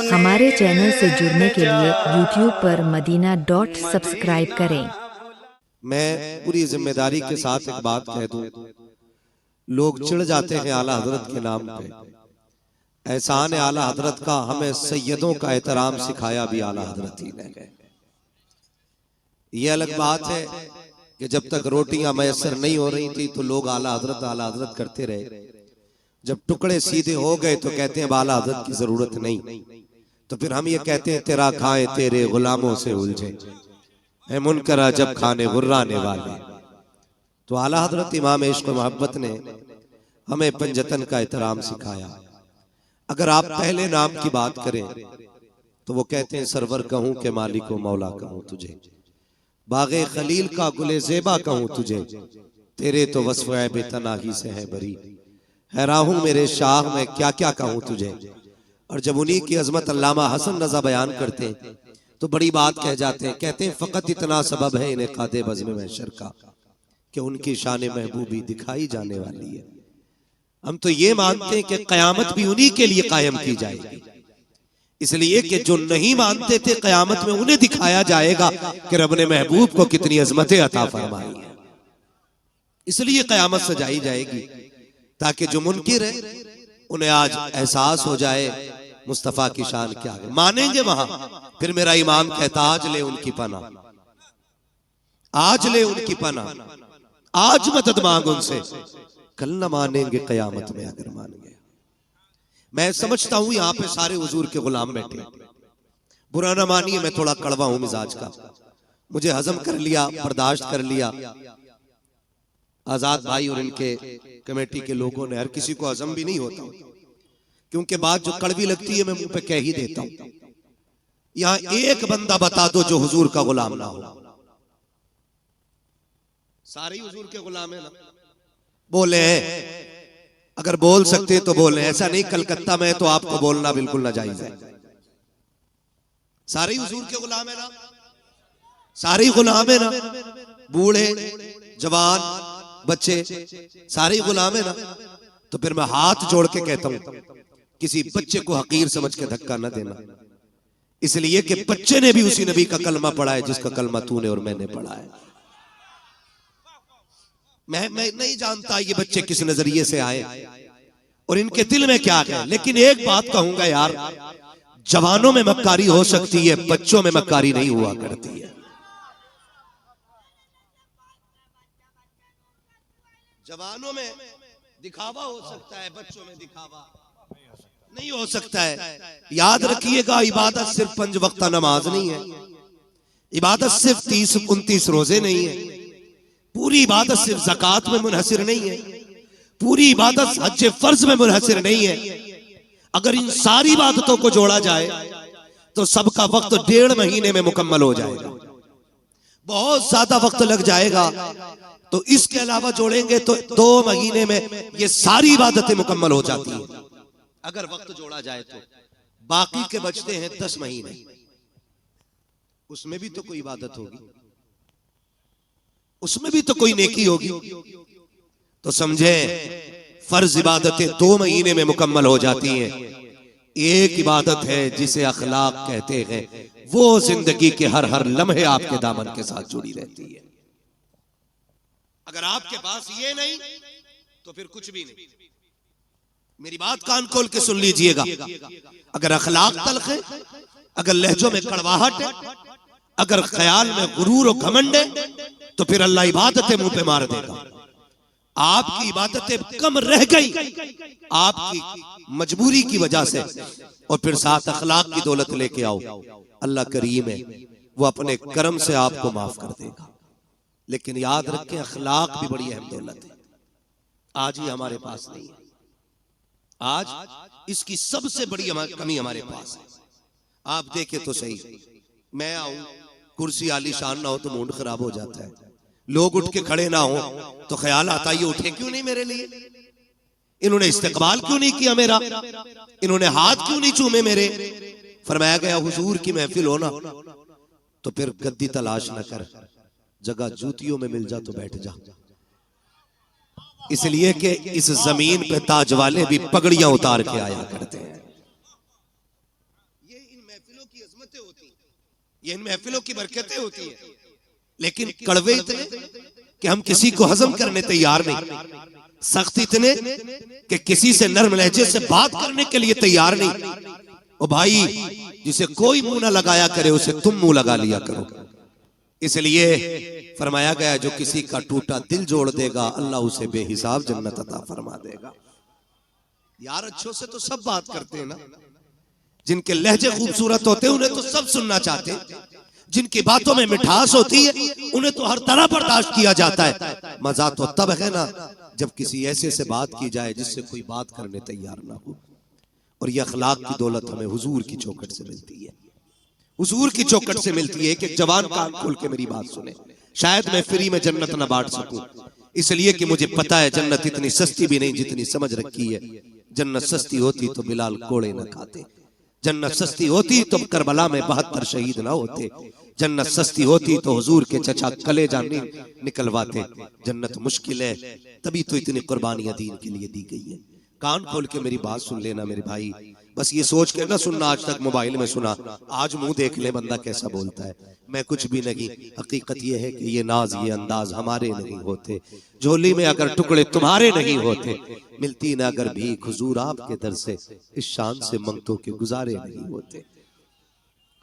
हमारे चैनल से जुड़ने के लिए YouTube पर मदीना.सब्सक्राइब करें। मैं पूरी जिम्मेदारी के साथ एक बात कह दूं, लोग चिढ़ जाते हैं आला हजरत के नाम पे। एहसान आला हजरत का हमें सैयदों का एहतराम सिखाया भी आला हजरत ही ने। ये अलग बात है कि जब तक रोटियां मैसर नहीं हो रही थी तो लोग आला हजरत करते रहे। जब टुकड़े सीधे हो गए तो कहते हैं आला हजरत की जरूरत नहीं, तो फिर हम ये कहते हैं तेरा खाए तेरे गुलामों से उलझे है मुनकरा जब खाने गुर्राने वाले। तो आला हजरत इमाम इश्क मोहब्बत ने हमें पंजतन का एहतराम सिखाया। अगर आप पहले नाम की बात करें तो वो कहते हैं सरवर कहूं के मालिक व मौला कहूं तुझे, बागे खलील का गुले ज़ेबा कहूं तुझे, तेरे तो वस्फ़ ऐब तनाही से है बरी, हैरान हूं मेरे शाह में क्या क्या कहूं तुझे। और जब उन्हीं की अजमत अल्लामा हसन रजा बयान करते हैं तो बड़ी बात कह जाते हैं, कहते हैं फकत इतना सबब है इन्हें कादे बज़्म महशर का कि उनकी शान महबूबी दिखाई जाने वाली है। हम तो ये मानते हैं कि कयामत भी उन्हीं के लिए कायम की जाएगी, इसलिए कि जो नहीं मानते थे कयामत में उन्हें दिखाया जाएगा कि रब ने महबूब को कितनी अजमतें अता फरमाई है। इसलिए कयामत सजाई जाएगी ताकि जो मुनकिर है उन्हें आज एहसास हो जाए मुस्तफा की शान क्या है। मानेंगे वहां फिर मेरा इमाम कहता आज ले उनकी पना, आज ले उनकी पना, आज मदद मांग उनसे, कल न मानेंगे कयामत में अगर मान गए। मैं समझता हूं यहां पे सारे हुजूर के गुलाम बैठे, बुरा ना मानिए मैं थोड़ा कड़वा हूं मिजाज का, मुझे हजम कर लिया, बर्दाश्त कर लिया। आजाद भाई और इनके कमेटी के लोगों ने, हर किसी को हजम भी नहीं होता क्योंकि बात जो कड़वी लगती है मैं मुंह पे कह ही देता हूं। यहां एक बंदा बता दो जो हुजूर का गुलाम ना हो। सारे हुजूर के गुलाम है ना? बोले हैं, अगर बोल सकते तो बोले, ऐसा नहीं कलकत्ता में तो आपको बोलना बिल्कुल नाजायज है। सारे हुजूर के गुलाम है ना? सारे गुलाम है ना? बूढ़े जवान बच्चे सारे गुलाम है ना? तो फिर मैं हाथ जोड़ के कहता हूं किसी बच्चे को हकीर समझ के धक्का न देना, इसलिए कि बच्चे ने भी उसी नबी का कलमा पढ़ा है जिसका कलमा तूने और मैंने पढ़ा है। मैं नहीं जानता ये बच्चे किस नजरिए से आए और इनके दिल में क्या है, लेकिन एक बात कहूंगा यार, जवानों में मक्कारी हो सकती है, बच्चों में मक्कारी नहीं हुआ करती है। जवानों में दिखावा हो सकता है, बच्चों में दिखावा नहीं हो सकता है। याद रखिएगा इबादत सिर्फ 5 वक्त नमाज नहीं है, इबादत सिर्फ 30-29 रोजे नहीं है, पूरी इबादत सिर्फ ज़कात में मुनहसिर नहीं है, पूरी इबादत हज फर्ज में मुनहसिर नहीं है। अगर इन सारी इबादतों को जोड़ा जाए तो सबका वक्त 1.5 महीने में मुकम्मल हो जाएगा, बहुत ज्यादा वक्त लग जाएगा। तो इसके अलावा जोड़ेंगे तो 2 महीने में ये सारी इबादतें मुकम्मल हो जाती हैं अगर वक्त जोड़ा जाए तो। बाकी के बचते हैं 10 महीने, उसमें भी तो कोई इबादत होगी, उसमें भी तो कोई नेकी होगी। तो समझे फर्ज इबादतें 2 महीने में मुकम्मल हो जाती हैं। एक इबादत है जिसे अखलाक कहते हैं, वो जिंदगी के हर लम्हे आपके दामन के साथ जुड़ी रहती है। अगर आपके पास ये नहीं तो फिर कुछ भी नहीं। मेरी बात कान खोल के सुन लीजिएगा, अगर अखलाक तल्ख है, अगर लहजों में कड़वाहट है, अगर ख्याल में गुरूर और घमंड है, तो फिर अल्लाह इबादतें मुंह पे मार देगा। आपकी इबादतें कम रह गई आपकी मजबूरी की वजह से, और फिर साथ अखलाक की दौलत लेके आओ, अल्लाह करीम है, वो अपने करम से आपको माफ कर देगा। लेकिन याद रखें अखलाक भी बड़ी अहम दौलत है, आज ही हमारे पास नहीं है। आज इसकी सबसे बड़ी कमी हमारे पास है। आप देखें तो सही, मैं आऊं कुर्सी आलीशान ना हो तो मूड खराब हो जाता है, लोग उठ के खड़े ना हो तो ख्याल आता है ये उठे क्यों नहीं मेरे लिए, इन्होंने इस्तेकबाल क्यों नहीं किया मेरा, इन्होंने हाथ क्यों नहीं चूमे मेरे। फरमाया गया हुजूर की महफिल हो ना तो फिर गद्दी तलाश न कर, जगह जूतियों में मिल जा तो बैठ जा। इसलिए कि इस जमीन पे ताज वाले भी पगड़ियां उतार के आया करते हैं। ये इन महफिलों की अजमतें होती हैं, ये इन महफिलों की बरकतें होती हैं। लेकिन कड़वे इतने कि हम किसी को हजम करने तैयार नहीं, सख्त इतने कि किसी से नर्म लहजे से बात करने के लिए तैयार नहीं। ओ भाई, जिसे कोई मुंह ना लगाया करे उसे तुम मुंह लगा लिया करो। इसलिए फरमाया गया जो किसी का टूटा दिल जोड़ देगा अल्लाह उसे बेहिसाब जन्नत अता फरमा देगा। यार अच्छों से तो सब बात करते हैं ना, जिनके लहजे खूबसूरत होते हैं उन्हें तो सब सुनना चाहते हैं, जिनकी बातों में मिठास होती है उन्हें तो हर तरह बर्दाश्त किया जाता है। मजा तो तब है ना जब किसी ऐसे से बात की जाए जिससे कोई बात करने तैयार ना हो। और ये अखलाक की दौलत हमें हुजूर की चौखट से मिलती है, हुजूर की चौखट से मिलती है। कि एक जवान कान खोल के मेरी बात सुने। शायद मैं फ्री में जन्नत ना बांट सकूं, इसलिए कि मुझे पता है जन्नत इतनी सस्ती भी नहीं जितनी समझ रखी है। जन्नत सस्ती होती तो बिलाल कोड़े न खाते, जन्नत सस्ती होती तो करबला में 72 शहीद ना होते, जन्नत सस्ती होती तो हुजूर के चचा कलेजा निकलवाते। जन्नत मुश्किल है तभी तो इतनी कुर्बानियां दीन के लिए दी गई है। कान खोल के मेरी बात सुन लेना मेरे भाई, बस ये सोच के ना सुनना आज तक मोबाइल में सुना, आज मुंह देख ले बंदा कैसा बोलता है। मैं कुछ भी नहीं, हकीकत ये है कि ये नाज ये अंदाज हमारे नहीं होते, झोली में अगर टुकड़े तुम्हारे नहीं होते, मिलती ना अगर भीख हुजूर आपके दर से, इस शान से मंगतों के गुजारे नहीं होते।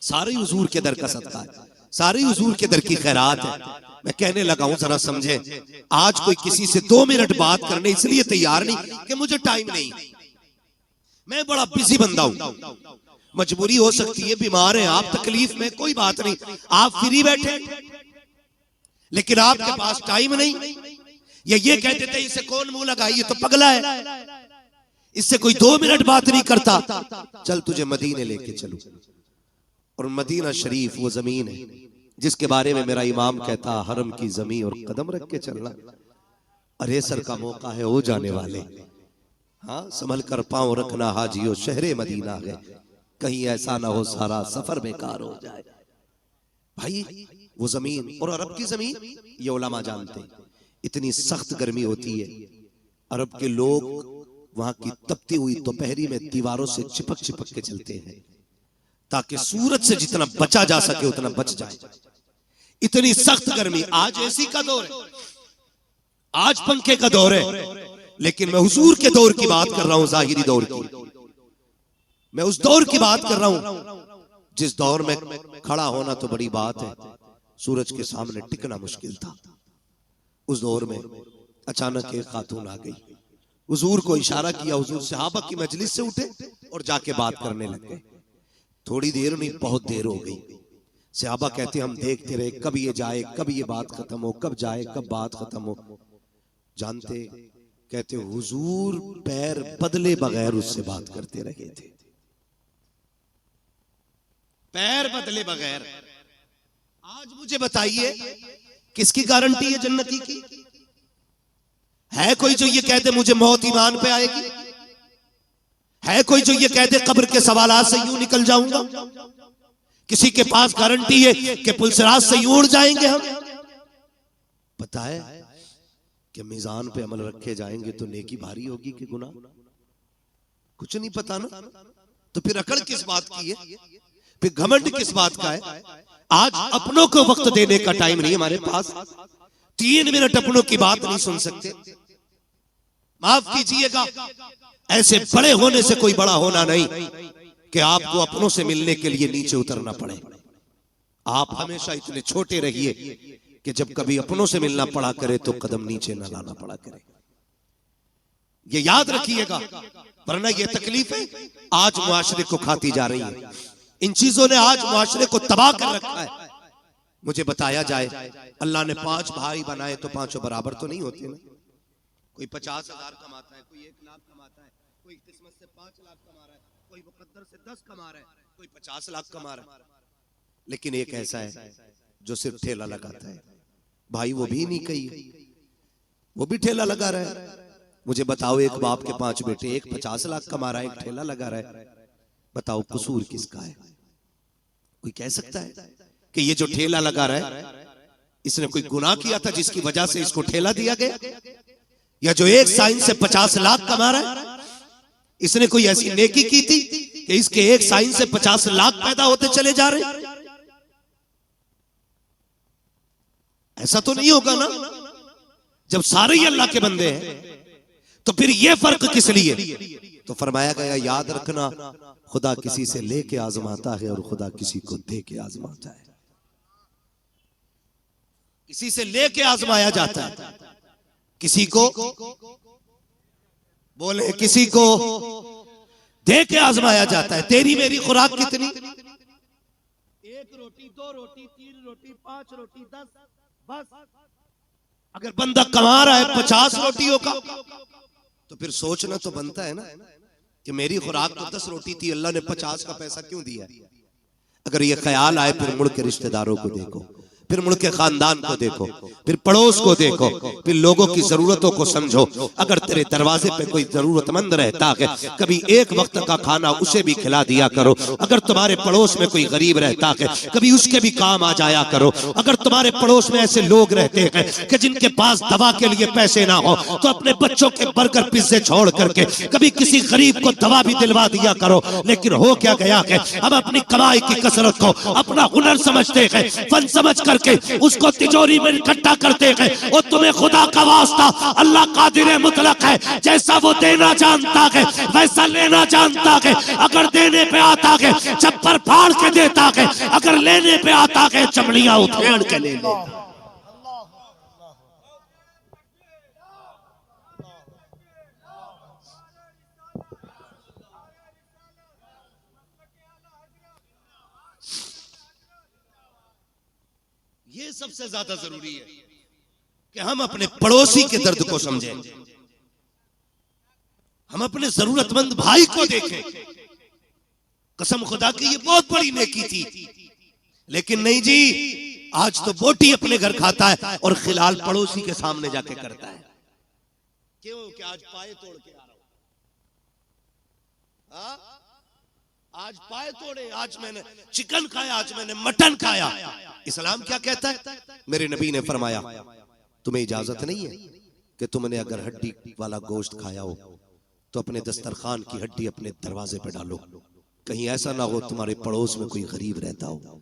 सारे हुजूर के दर का सदका है, सारे हुजूर के दर की खैरात है। मैं कहने लगा हूं जरा समझे, आज कोई किसी से 2 मिनट बात करने इसलिए तैयार नहीं कि मुझे टाइम नहीं, मैं बड़ा बिजी बंदा हूं, मजबूरी हो सकती है, बीमार है आप, तकलीफ में, कोई बात नहीं, आप फ्री बैठे, लेकिन आपके पास टाइम नहीं। ये कहते थे इसे कौन मुंह लगाए, ये तो पगला है, इससे कोई 2 मिनट बात नहीं करता। चल तुझे मदीने लेके चलूं, और मदीना शरीफ वो जमीन है जिसके बारे में मेरा इमाम कहता हरम की जमीन और कदम रख के चलना। अरे सर का मौका है हो जाने वाले, हाँ संभल कर पांव रखना हाजियो शहरे मदीना है, कहीं ऐसा ना हो सारा सफर बेकार हो जाए। भाई वो जमीन और अरब की जमीन, ये उलमा जानते हैं, इतनी सख्त गर्मी होती है, अरब के लोग वहां की तपती हुई दोपहरी में दीवारों से चिपक चिपक के चलते हैं ताकि सूरज से जितना बचा जा सके उतना बच जाए। इतनी सख्त गर्मी, आज एसी का दौर है, आज पंखे का दौर है, लेकिन मैं हुजूर के दौर की बात कर रहा हूं, जाहिरी दौर की, मैं उस दौर की बात कर रहा हूं जिस दौर में खड़ा होना तो बड़ी बात है, सूरज के सामने टिकना मुश्किल था। उस दौर में अचानक एक खातून आ गई, हुजूर को इशारा किया, हुजूर सहाबा की मजलिस से उठे और जाके बात करने लग गए। थोड़ी देर नहीं बहुत देर हो गई, सहाबा कहते हम देखते रहे कब ये जाए, कब ये बात खत्म हो, कब जाए, कब बात खत्म हो। जानते कहते हुजूर पैर बदले बगैर उससे बात करते रहे थे, पैर बदले बगैर। आज मुझे बताइए किसकी गारंटी है जन्नती की? है कोई जो ये कहते मुझे मौत ईमान पे आएगी? है कोई जो ये कहते कब्र के सवालात से यूं निकल जाऊंगा? किसी के पास गारंटी है कि पुलसराज से यूं उड़ जाएंगे हम? पता है कि मीजान पे अमल रखे जाएंगे तो नेकी भारी होगी कि गुनाह? कुछ नहीं पता ना, तो फिर अकड़ किस बात की है, फिर घमंड किस बात का है? आज अपनों को वक्त देने का टाइम नहीं हमारे पास, 3 मिनट अपनों की बात नहीं सुन सकते। माफ कीजिएगा, ऐसे बड़े होने से कोई बड़ा होना नहीं कि आपको अपनों से मिलने के लिए नीचे उतरना पड़े। आप हमेशा इतने छोटे रहिए कि जब कभी अपनों से मिलना पड़ा करे तो कदम नीचे ना लाना पड़ा करे। ये याद रखिएगा, वरना ये तकलीफें आज मुआशरे को खाती जा रही है। इन चीजों ने आज मुआशरे को तबाह कर रखा है। मुझे बताया जाए अल्लाह ने 5 भाई बनाए तो 5 बराबर तो नहीं होते ना। कोई 50,000 कमाता है, कोई 1 लाख कमाता है, कोई किस्मत से 5 लाख कमा रहा है, कोई मुकद्दर से 10 कमा रहा है, कोई 50 लाख कमा रहा है। लेकिन एक ऐसा है जो सिर्फ ठेला लगाता है। भाई वो भी नहीं कही, वो भी ठेला लगा रहा है। मुझे बताओ, एक बाप के 5 बेटे, एक 50 लाख कमा रहा है, एक ठेला लगा रहा है, बताओ कसूर किसका है? कोई कह सकता है कि ये जो ठेला लगा रहा है इसने कोई गुनाह किया था जिसकी वजह से इसको ठेला दिया गया? या जो एक साइन से 50 लाख कमा रहा है, इसने कोई ऐसी नेकी की थी कि इसके एक साइन से 50 लाख पैदा होते चले जा रहे? ऐसा तो नहीं होगा ना। जब सारे ही अल्लाह के बंदे हैं तो फिर ये फर्क किस लिए? तो फरमाया गया याद रखना, खुदा किसी से लेके आजमाता है और खुदा किसी को दे के आजमाता है। किसी से लेके आजमाया जाता है, किसी को बोले किसी को दे के आजमाया जाता है। तेरी मेरी खुराक कितनी? 1 रोटी 2 रोटी 3 रोटी 5 रोटी 10, बस। अगर बंदा कमा रहा है 50 रोटियों का तो फिर सोचना तो बनता है ना कि मेरी खुराक तो 10 रोटी थी, अल्लाह ने 50 का पैसा क्यों दिया? अगर ये ख्याल आए फिर मुड़ के रिश्तेदारों को देखो, फिर मुड़ के खानदान को देखो, फिर पड़ोस को देखो, फिर लोगों की जरूरतों को समझो। अगर तेरे दरवाजे पे कोई जरूरतमंद रहता है, कभी एक वक्त का खाना उसे भी खिला दिया करो। अगर तुम्हारे पड़ोस में कोई गरीब रहता है, कभी उसके भी काम आ जाया करो। अगर तुम्हारे पड़ोस में ऐसे लोग रहते हैं कि जिनके पास दवा के लिए पैसे ना हो, तो अपने बच्चों के बर्गर पिज्जे छोड़ करके कभी किसी गरीब को दवा भी दिलवा दिया करो। लेकिन हो क्या गया है, हम अपनी कमाई की कसरत को अपना हुनर समझते हैं, फन समझ करके उसको तिजोरी में इकट्ठा करते हैं। और तुम्हें खुदा का वास्ता, अल्लाह कादिर मुतलक है, जैसा वो देना जानता है वैसा लेना जानता है। अगर देने पे आता है चप्पर फाड़ के देता है, अगर लेने पे आता है चमड़ियां उधेड़ के ले ले। ये सबसे ज्यादा जरूरी है कि हम अपने पड़ोसी के दर्द को समझें, हम अपने जरूरतमंद भाई को देखें। कसम खुदा की ये बहुत बड़ी नेकी थी, लेकिन नहीं जी, आज तो बोटी अपने घर खाता है और खिलाल पड़ोसी के सामने जाके करता है। क्यों? कि आज पाए तोड़ के आ रहा हूं, आज पाए तोड़े, आज मैंने चिकन खाया, आज मैंने मटन खाया। इस्लाम क्या कहता है? मेरे नबी ने फरमाया तुम्हें इजाजत नहीं है कि तुमने अगर हड्डी वाला गोश्त खाया हो तो अपने दस्तरखान की हड्डी अपने दरवाजे पे डालो। कहीं ऐसा ना हो तुम्हारे पड़ोस में कोई गरीब रहता हो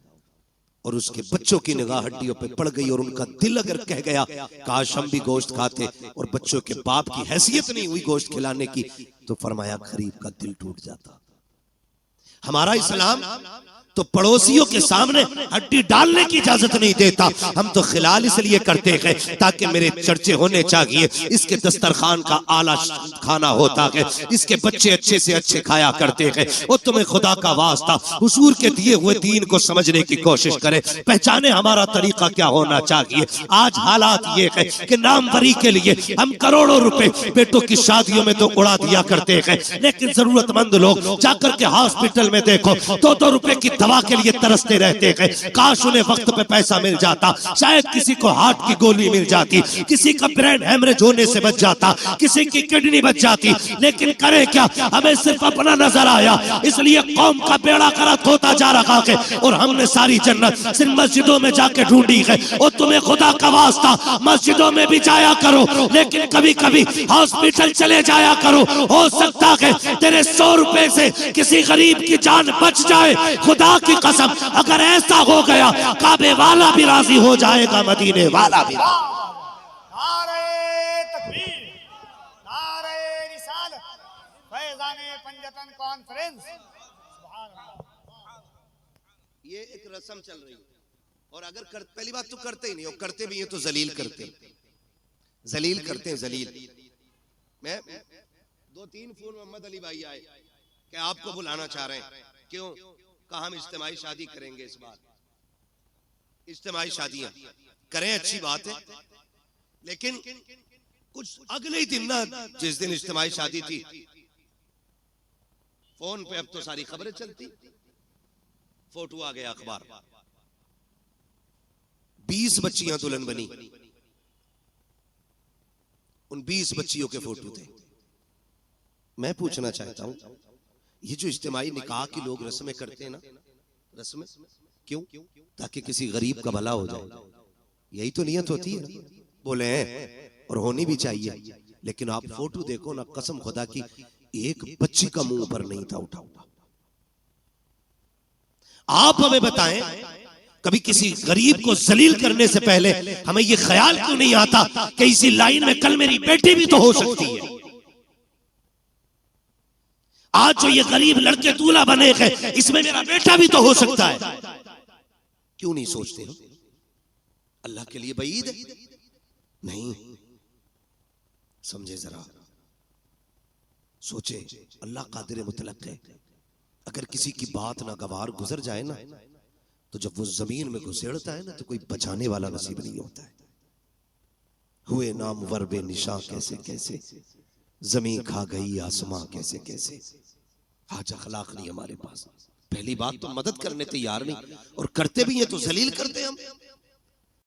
और उसके बच्चों की निगाह हड्डियों पे पड़ गई और उनका दिल अगर कह गया काश हम भी गोश्त खाते, और बच्चों के बाप की हैसियत नहीं हुई गोश्त खिलाने की, तो फरमाया गरीब का दिल टूट जाता। हमारा इस्लाम तो पड़ोसियों के सामने हड्डी डालने की इजाजत नहीं देता। हम तो खिलाल इसलिए करते हैं ताकि मेरे चर्चे होने चाहिए, इसके दस्तरखान का आला खाना होता है, इसके बच्चे अच्छे से अच्छे खाया करते हैं। और तुम्हें खुदा का वास्ता हुजूर के दिए हुए दीन को समझने की कोशिश करें, पहचाने हमारा तरीका क्या होना चाहिए। आज हालात ये है कि नामवरी के लिए हम करोड़ों रुपए बेटों की शादियों में तो उड़ा दिया करते हैं, लेकिन जरूरतमंद लोग जाकर के हॉस्पिटल में देखो 2-2 रुपए की दवा के लिए तरसते रहते हैं। काश उन्हें वक्त पे पैसा मिल जाता, शायद किसी को हार्ट की गोली मिल जाती, किसी का ब्रेन हेमरेज होने से बच जाता, किसी की किडनी बच जाती। लेकिन करे क्या, हमें सिर्फ अपना नजर आया, इसलिए कौम का बेड़ा गर्क होता जा रहा है और हमने सारी जन्नत सिर्फ मस्जिदों में जाके ढूंढी है। और तुम्हें खुदा का वास्ता मस्जिदों में भी जाया करो, लेकिन कभी कभी हॉस्पिटल चले जाया करो। हो सकता है तेरे 100 रुपए से किसी गरीब की जान बच जाए। खुदा की कसम, अगर ऐसा हो गया काबे वाला भी राजी हो जाएगा, मदीने वाला भी। नारे तकबीर, नारे रिसालत, फैज़ाने पंजतन कॉन्फ्रेंस। ये एक रस्म चल रही है, और अगर पहली बात तो करते ही नहीं, और करते भी हैं तो जलील करते हैं, जलील। मैं 2-3 फोन मोहम्मद अली भाई आए कि आपको बुलाना चाह रहे हैं। क्यों? कहा हम इज्तिमाई शादी करेंगे इस बार। इज्तिमाई शादियां करें, अच्छी बात है, लेकिन कुछ अगले ही दिन ना, जिस दिन इज्तिमाई शादी थी, फोन पे अब तो सारी खबरें चलती, फोटो आ गया अखबार, 20 बच्चियां दुल्हन बनी, उन 20 बच्चियों के फोटो थे। मैं पूछना चाहता हूं, ये जो इज्तिमाई निकाह की लोग रस्में करते हैं ना, रस्में क्यों? ताकि किसी गरीब का भला हो जाए, यही तो नियत होती है ना? बोले हैं, और होनी भी चाहिए। लेकिन आप फोटो देखो ना, कसम खुदा की एक बच्ची का मुंह पर नहीं था उठा हुआ। आप हमें बताएं, कभी किसी गरीब को जलील करने से पहले हमें यह ख्याल क्यों नहीं आता कि इसी लाइन में कल मेरी बेटी भी तो हो सकती है। आज जो ये गरीब लड़के दूल्हा बने हैं, इसमें मेरा बेटा भी तो हो सकता है। क्यों नहीं सोचते हम? अल्लाह के लिए बईद है? नहीं, समझे जरा, सोचे। अल्लाह कादिर मुतलक है। अगर किसी की बात ना गवार गुजर जाए ना, तो जब वो जमीन में घुसेड़ता है ना, तो कोई बचाने वाला नसीब नहीं होता है। हुए नाम वर्बे निशा कैसे कैसे, जमीन खा गई आसमां कैसे कैसे। आज अखलाक नहीं हमारे पास। पहली बात तो मदद करने तैयार नहीं, और करते भी हैं तो जलील करते हैं हम।